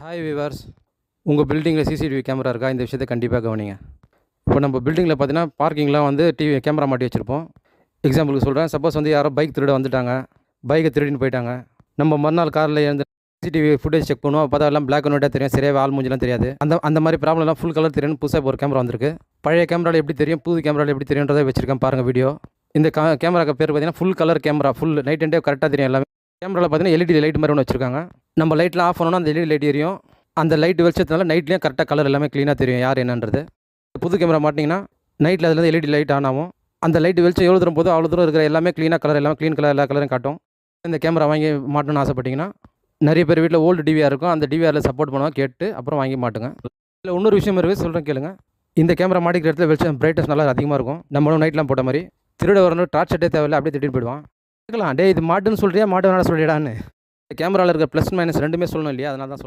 Hi viewers, உங்கள் பில்டிங்கில் CCTV camera இருக்கா? இந்த விஷயத்தை கண்டிப்பாக கவனிங்க. இப்போ நம்ம பில்டிங்கில் பார்த்தீங்கன்னா பார்க்கிங்லாம் வந்து கேமரா மாட்டி வச்சுருப்போம். எக்ஸாம்பிளுக்கு சொல்கிறேன், சப்போஸ் வந்து யாரோ பைக் திருட வந்துட்டாங்க, பைக்கை திருடின்னு போயிட்டாங்க. நம்ம மறுநாள் காரில் எழுந்து சிசிடிவி ஃபுட்டேஜ் செக் பண்ணுவோம். பார்த்தா எல்லாம் பிளாக் அண்ட் ஒயிட்டாக தெரியும், சரியாக ஆள் மூஞ்சிலாம் தெரியாது. அந்த மாதிரி ப்ராப்ளம்லாம் ஃபுல் கலர் தெரியும். புதுசாக ஒரு கேமரா வந்திருக்கு. பழைய கேமராவில் எப்படி தெரியும், புது கேமராவில் எப்படி தெரியுன்றதை வச்சுருக்கேன் பாருங்கள் வீடியோ. இந்த கேமராக்கு பேர் பார்த்தீங்கன்னா full colour camera. Full night and day கரெக்டாக தெரியும் எல்லாமே. கேமராவில் பார்த்தீங்கன்னா எல்இடி லைட் மாதிரி ஒன்று வச்சுருக்காங்க. நம்ம லைட்லாம் ஆஃப் பண்ணோன்னா அந்த எல்இடி லைட் எரியும். அந்த லைட் வெளிச்சத்தினால நைட்லேயும் கரெக்டாக கலர் எல்லாமே க்ளீனாக தெரியும் யார் என்னன்றது. புது கேமரா மாட்டிங்கன்னா நைட்டில் அதில் எல்இடி லைட் ஆன் ஆகும். அந்த லைட் வெளிச்சம் எவ்வளோ தூரம் போதோ அவ்வளோ தூரம் இருக்கிற எல்லாமே க்ளீனாக கலர், எல்லாமே க்ளீன் கலர், எல்லா கலரும் காட்டும். இந்த கேமரா வாங்கி மாட்டணும்னு ஆசைப்பட்டிங்கன்னா, நிறைய பேர் வீட்டில் ஓல்டு டிவிஆர் இருக்கும். அந்த டிவிஆரில் சப்போர்ட் பண்ணுவாங்க, கேட்டு அப்புறம் வாங்கி மாட்டுங்க. இல்லை இன்னொரு விஷயம் இருக்குது, சொல்கிறேன் கேளுங்க. இந்த கேமரா மாட்டிக்கிற இடத்துல வெளிச்சம் பிரைட்னஸ் நல்லா அதிகமாக இருக்கும். நம்மளும் நைட்லாம் போட்ட மாதிரி திருட வரணும், டார்ச் செட்டே தேவையில்லை, அப்படியே திட்டிட்டு போயிடுவான். கேட்கலாம், டே இது மாட்டுன்னு சொல்கிறியா, மாட்டு வேணாலும் சொல்லிடான்னு. கேமராவில் இருக்கிற ப்ளஸ் மைனஸ் ரெண்டுமே சொல்லணும் இல்லையா? அதனால தான் சொல்கிறேன்.